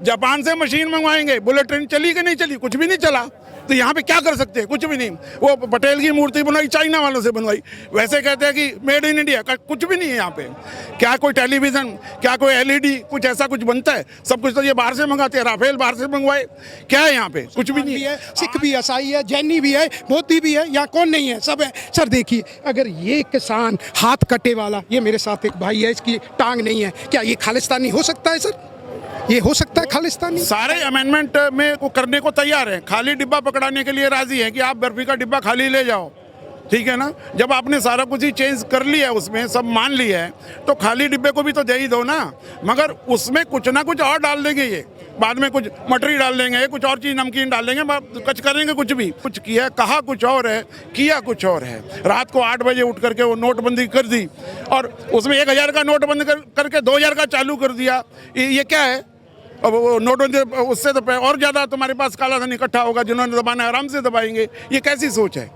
Japan से machine मंगवाएंगे, bullet train चली कि नहीं चली, कुछ भी नहीं चला। तो यहाँ पे क्या कर सकते हैं, कुछ भी नहीं। वो पटेल की मूर्ति बनवाई, चाइना वालों से बनवाई, वैसे कहते हैं कि मेड इन इंडिया का कुछ भी नहीं है यहाँ पे। क्या कोई टेलीविजन, क्या कोई एलईडी, कुछ ऐसा कुछ बनता है? सब कुछ तो ये बाहर से मंगाते हैं, राफेल बाहर से मंगवाए, क्या है यहाँ पे? कुछ भी नहीं है। सिख भी, ईसाई है, जैनी भी है, बौद्धी भी है, यहाँ कौन नहीं है, सब है। सर देखिए, अगर ये किसान हाथ कटे वाला, ये मेरे साथ एक भाई है, इसकी टांग नहीं है, क्या ये खालिस्तानी हो सकता है? सर ये हो सकता है खालिस्तानी? सारे अमेंडमेंट में को करने को तैयार है, खाली डिब्बा पकड़ाने के लिए राजी है कि आप बर्फी का डिब्बा खाली ले जाओ, ठीक है ना। जब आपने सारा कुछ ही चेंज कर लिया है, उसमें सब मान लिया है, तो खाली डिब्बे को भी तो दे ही दो ना। मगर उसमें कुछ ना कुछ और डाल देंगे, ये बाद में कुछ मटरी डाल देंगे, कुछ और चीज़ नमकीन डाल देंगे, कुछ करेंगे, कुछ भी कुछ किया, कहा कुछ और है, किया कुछ और है। रात को 8 बजे उठ करके वो नोटबंदी कर दी और उसमें 1000 का नोट बंद करके 2000 का चालू कर दिया। ये क्या है? अब वो नोटबंदी, उससे तो और ज़्यादा तुम्हारे पास काला धन इकट्ठा होगा, जिन्होंने दबाना है आराम से दबाएंगे। ये कैसी सोच है?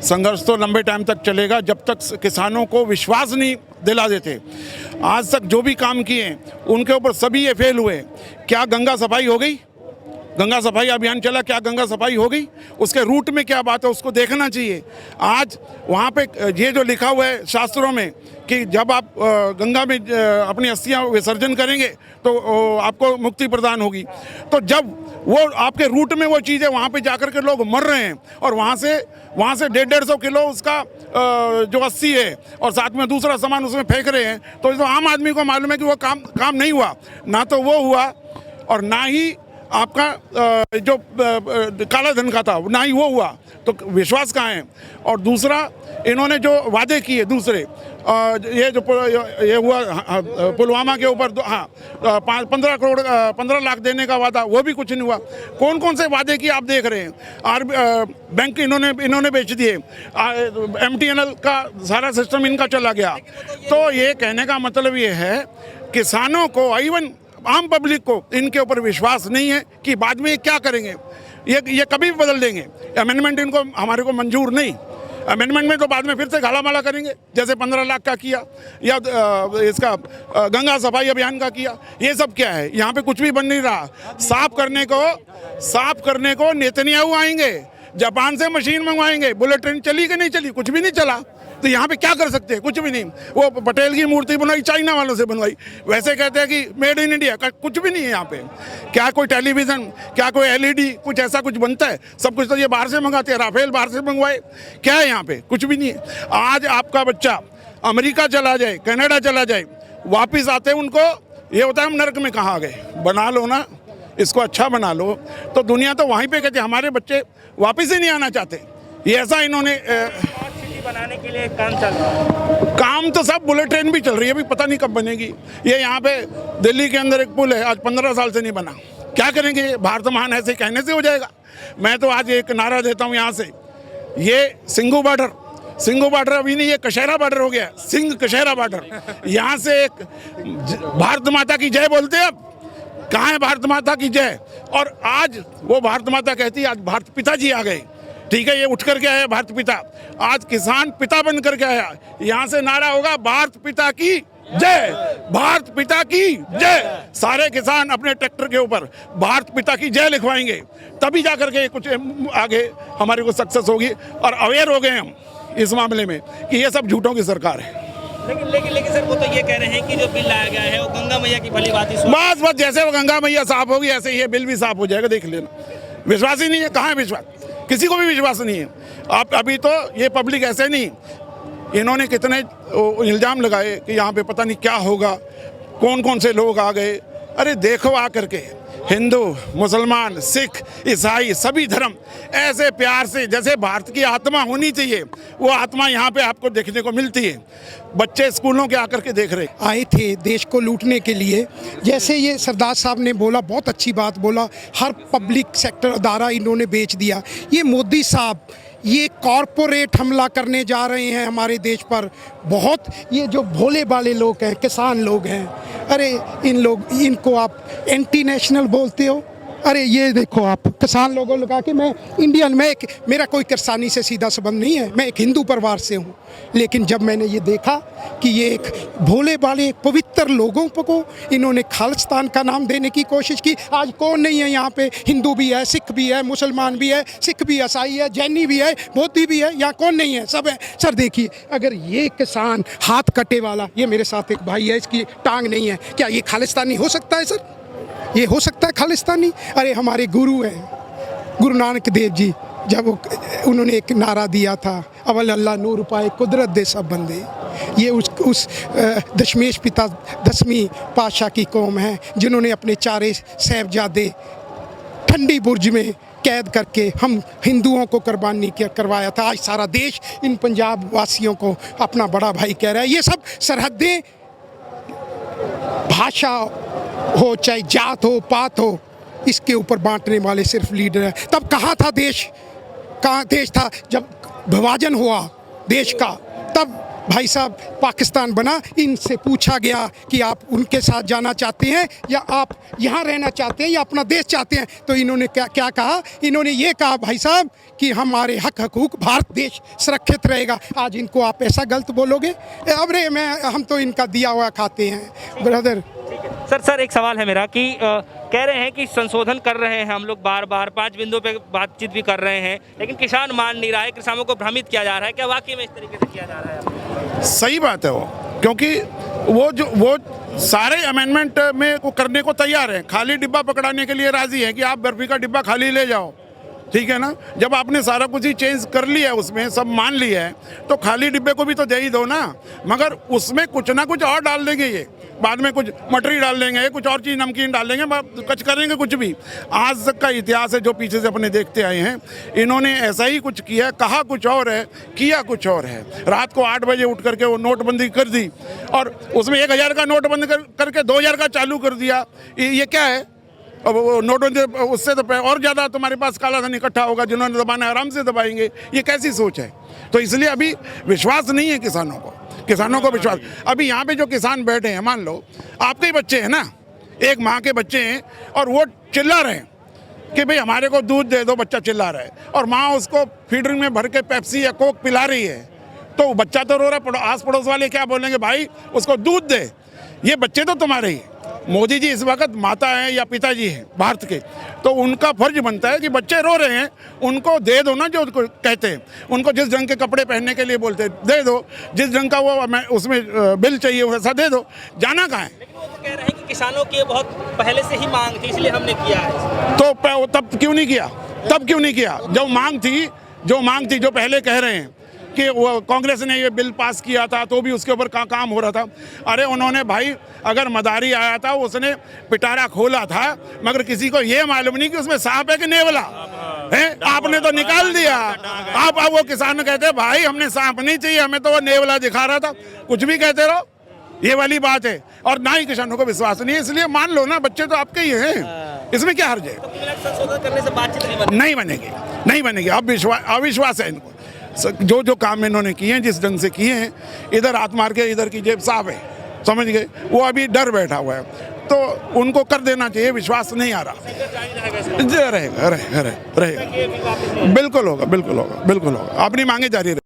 संघर्ष तो लंबे टाइम तक चलेगा जब तक किसानों को विश्वास नहीं दिला देते। आज तक जो भी काम किए उनके ऊपर सभी ये फेल हुए। क्या गंगा सफाई हो गई? गंगा सफाई अभियान चला, क्या गंगा सफाई हो गई? उसके रूट में क्या बात है, उसको देखना चाहिए। आज वहाँ पे ये जो लिखा हुआ है शास्त्रों में कि जब आप गंगा में अपनी अस्थियाँ विसर्जन करेंगे तो आपको मुक्ति प्रदान होगी। तो जब वो आपके रूट में वो चीज़ है, वहाँ पे जाकर के लोग मर रहे हैं और वहाँ से 150-150 किलो उसका जो अस्थि है और साथ में दूसरा सामान उसमें फेंक रहे हैं, तो आम आदमी को मालूम है कि वो काम नहीं हुआ, ना तो वो हुआ और ना ही आपका जो काला धन का था ना ही वो हुआ। तो विश्वास कहाँ है? और दूसरा, इन्होंने जो वादे किए दूसरे, ये जो ये हुआ पुलवामा के ऊपर 15 लाख देने का वादा, वो भी कुछ नहीं हुआ। कौन कौन से वादे किए आप देख रहे हैं। बैंक इन्होंने बेच दिए, MTNL का सारा सिस्टम इनका चला गया। तो ये कहने का मतलब ये है, किसानों को, इवन आम पब्लिक को इनके ऊपर विश्वास नहीं है कि बाद में ये क्या करेंगे। ये कभी भी बदल देंगे। अमेंडमेंट इनको हमारे को मंजूर नहीं। अमेंडमेंट में तो बाद में फिर से घाला माला करेंगे, जैसे 15 लाख का किया या इसका गंगा सफाई अभियान का किया। ये सब क्या है? यहाँ पे कुछ भी बन नहीं रहा। साफ करने को नेतन्याहू आएंगे, जापान से मशीन मंगवाएंगे, बुलेट ट्रेन चली कि नहीं चली, कुछ भी नहीं चला। तो यहाँ पे क्या कर सकते हैं? कुछ भी नहीं। वो पटेल की मूर्ति बनवाई, चाइना वालों से बनवाई, वैसे कहते हैं कि मेड इन इंडिया का कुछ भी नहीं है यहाँ पे। क्या कोई टेलीविजन, क्या कोई एलईडी, कुछ ऐसा कुछ बनता है? सब कुछ तो ये बाहर से मंगाते हैं, राफेल बाहर से मंगवाए, क्या है यहाँ पे? कुछ भी नहीं है। आज आपका बच्चा अमेरिका चला जाए, कनाडा चला जाए, वापिस आते उनको ये होता है हम नर्क में कहाँ गए। बना लो ना, इसको अच्छा बना लो। तो दुनिया तो वहीं पे कहते हमारे बच्चे वापस ही नहीं आना चाहते। ये ऐसा इन्होंने बनाने के लिए काम चल रहा है। काम तो सब, बुलेट ट्रेन भी चल रही है, अभी पता नहीं कब बनेगी। ये यहाँ पे दिल्ली के अंदर एक पुल है, आज 15 साल से नहीं बना। क्या करेंगे? भारत महान ऐसे कहने से हो जाएगा? मैं तो आज एक नारा देता हूँ यहाँ से, ये सिंघू बॉर्डर अभी नहीं, ये कशहरा बॉर्डर हो गया, सिंह कशहरा बॉर्डर। यहाँ से एक भारत माता की जय बोलते हैं। अब कहाँ है भारत माता की जय? और आज वो भारत माता कहती है, आज भारत पिताजी आ गए, ठीक है, ये उठ करके आया भारत पिता। आज किसान पिता बन करके आया। यहाँ से नारा होगा, भारत पिता की जय, भारत पिता की जय। सारे किसान अपने ट्रैक्टर के ऊपर भारत पिता की जय लिखवाएंगे, तभी जाकर के कुछ आगे हमारे को सक्सेस होगी। और अवेयर हो गए हम इस मामले में कि ये सब झूठों की सरकार है। लेकिन सर, वो तो ये कह रहे हैं कि जो बिल लाया गया है वो गंगा मैया की भली बात है। बस जैसे वो गंगा मैया साफ होगी, ऐसे ये बिल भी साफ हो जाएगा, देख लेना। विश्वास ही नहीं है। कहाँ है विश्वास? किसी को भी विश्वास नहीं है। आप अभी तो ये पब्लिक ऐसे नहीं, इन्होंने कितने इल्ज़ाम लगाए कि यहाँ पे पता नहीं क्या होगा, कौन कौन से लोग आ गए। अरे देखो आ करके, हिंदू, मुसलमान, सिख, ईसाई, सभी धर्म ऐसे प्यार से, जैसे भारत की आत्मा होनी चाहिए, वो आत्मा यहाँ पे आपको देखने को मिलती है। बच्चे स्कूलों के आकर के देख रहे आए थे देश को लूटने के लिए। जैसे ये सरदार साहब ने बोला, बहुत अच्छी बात बोला, हर पब्लिक सेक्टर अदारा इन्होंने बेच दिया। ये मोदी साहब ये कॉरपोरेट हमला करने जा रहे हैं हमारे देश पर। बहुत ये जो भोले भाले लोग हैं, किसान लोग हैं, अरे इनको आप एंटी नेशनल बोलते हो। अरे ये देखो आप किसान लोगों लगा के मैं इंडियन मैं एक मेरा कोई किसानी से सीधा संबंध नहीं है, मैं एक हिंदू परिवार से हूँ, लेकिन जब मैंने ये देखा कि ये एक भोले भाले पवित्र लोगों को इन्होंने खालिस्तान का नाम देने की कोशिश की। आज कौन नहीं है यहाँ पे, हिंदू भी है, सिख भी है, मुसलमान भी है, सिख भी, ईसाई है, जैनी भी है, बौद्धी भी है, यहाँ कौन नहीं है, सब है। सर देखिए, अगर ये किसान हाथ कटे वाला, ये मेरे साथ एक भाई है, इसकी टांग नहीं है, क्या ये खालिस्तानी हो सकता है सर? ये हो सकता है खालिस्तानी? अरे हमारे गुरु हैं गुरु नानक देव जी, जब उन्होंने एक नारा दिया था, अवल अल्लाह नूर पाए कुदरत दे सब बंदे, ये उस दशमेश पिता 10वीं पातशाह की कौम है जिन्होंने अपने चारे साहिबजादे ठंडी बुर्ज में कैद करके हम हिंदुओं को कुर्बानी करवाया था। आज सारा देश इन पंजाब वासियों को अपना बड़ा भाई कह रहा है। ये सब सरहदें, भाषा हो चाहे जात हो पात हो, इसके ऊपर बांटने वाले सिर्फ लीडर हैं। तब कहाँ था देश, कहाँ देश था जब विभाजन हुआ देश का? तब भाई साहब पाकिस्तान बना। इनसे पूछा गया कि आप उनके साथ जाना चाहते हैं या आप यहाँ रहना चाहते हैं या अपना देश चाहते हैं, तो इन्होंने क्या कहा? इन्होंने ये कहा भाई साहब कि हमारे हक हकूक भारत देश सुरक्षित रहेगा। आज इनको आप ऐसा गलत बोलोगे? अब रे हम तो इनका दिया हुआ खाते हैं ब्रदर। सर एक सवाल है मेरा कि कह रहे हैं कि संशोधन कर रहे हैं हम लोग, बार 5 बिंदुओं पे बातचीत भी कर रहे हैं, लेकिन किसान मान नहीं रहा है, किसानों को भ्रमित किया जा रहा है। क्या वाकई में इस तरीके से किया जा रहा है? सही बात है वो, क्योंकि वो सारे अमेंडमेंट में को करने को तैयार है, खाली डिब्बा पकड़ाने के लिए राजी है कि आप बर्फी का डिब्बा खाली ले जाओ, ठीक है ना। जब आपने सारा कुछ ही चेंज कर लिया है, उसमें सब मान लिया है, तो खाली डिब्बे को भी तो दे ही दो ना। मगर उसमें कुछ ना कुछ और डाल देंगे, ये बाद में कुछ मटरी डाल देंगे, कुछ और चीज़ नमकीन डाल देंगे, कुछ करेंगे कुछ भी। आज तक का इतिहास है जो पीछे से अपने देखते आए हैं, इन्होंने ऐसा ही कुछ किया, कहा कुछ और है, किया कुछ और है। रात को 8 बजे उठ करके वो नोटबंदी कर दी और उसमें 1000 का नोट बंद करके 2000 का चालू कर दिया। ये क्या है? अब वो नोटबंदी, उससे तो और ज़्यादा तुम्हारे पास काला धन इकट्ठा होगा, जिन्होंने दबाना आराम से दबाएंगे। ये कैसी सोच है? तो इसलिए अभी विश्वास नहीं है किसानों को विश्वास। अभी यहाँ पे जो किसान बैठे हैं, मान लो आपके ही बच्चे हैं ना, एक माँ के बच्चे हैं और वो चिल्ला रहे हैं कि भाई हमारे को दूध दे दो, बच्चा चिल्ला रहा है, और माँ उसको फीडर में भर के पेप्सी या कोक पिला रही है, तो बच्चा तो रो रहा है। आस पड़ोस वाले क्या बोलेंगे? भाई उसको दूध दे। ये बच्चे तो तुम्हारे ही। मोदी जी इस वक्त माता हैं या पिताजी हैं भारत के, तो उनका फर्ज बनता है कि बच्चे रो रहे हैं, उनको दे दो ना जो कहते हैं। उनको जिस रंग के कपड़े पहनने के लिए बोलते हैं दे दो, जिस रंग का वो उसमें बिल चाहिए वैसा दे दो। जाना कहाँ है? लेकिन वो तो कह रहे हैं कि किसानों की बहुत पहले से ही मांग थी, इसलिए हमने किया है। तो तब क्यों नहीं किया? जो मांग थी, जो पहले कह रहे हैं कि वो कांग्रेस ने ये बिल पास किया था तो भी उसके ऊपर काम हो रहा था। अरे उन्होंने भाई, अगर मदारी आया था उसने पिटारा खोला था, मगर किसी को ये मालूम नहीं कि उसमें सांप है कि नेवला है। आपने तो निकाल दिया। अब वो किसान कहते हैं भाई हमने सांप नहीं चाहिए, हमें तो वो नेवला दिखा रहा था। कुछ भी कहते रहो, ये वाली बात है। और ना ही किसानों को विश्वास नहीं है, इसलिए मान लो ना, बच्चे तो आपके ही हैं, इसमें क्या हर्ज है? संशोधन करने से बातचीत नहीं बनेगी। अब अविश्वास है इनको। जो काम इन्होंने किए हैं, जिस ढंग से किए हैं, इधर हाथ मार के इधर की जेब साफ है, समझ गए। वो अभी डर बैठा हुआ है, तो उनको कर देना चाहिए। विश्वास नहीं आ रहा। रहेगा। बिल्कुल होगा। अपनी मांगे जारी रहेगी।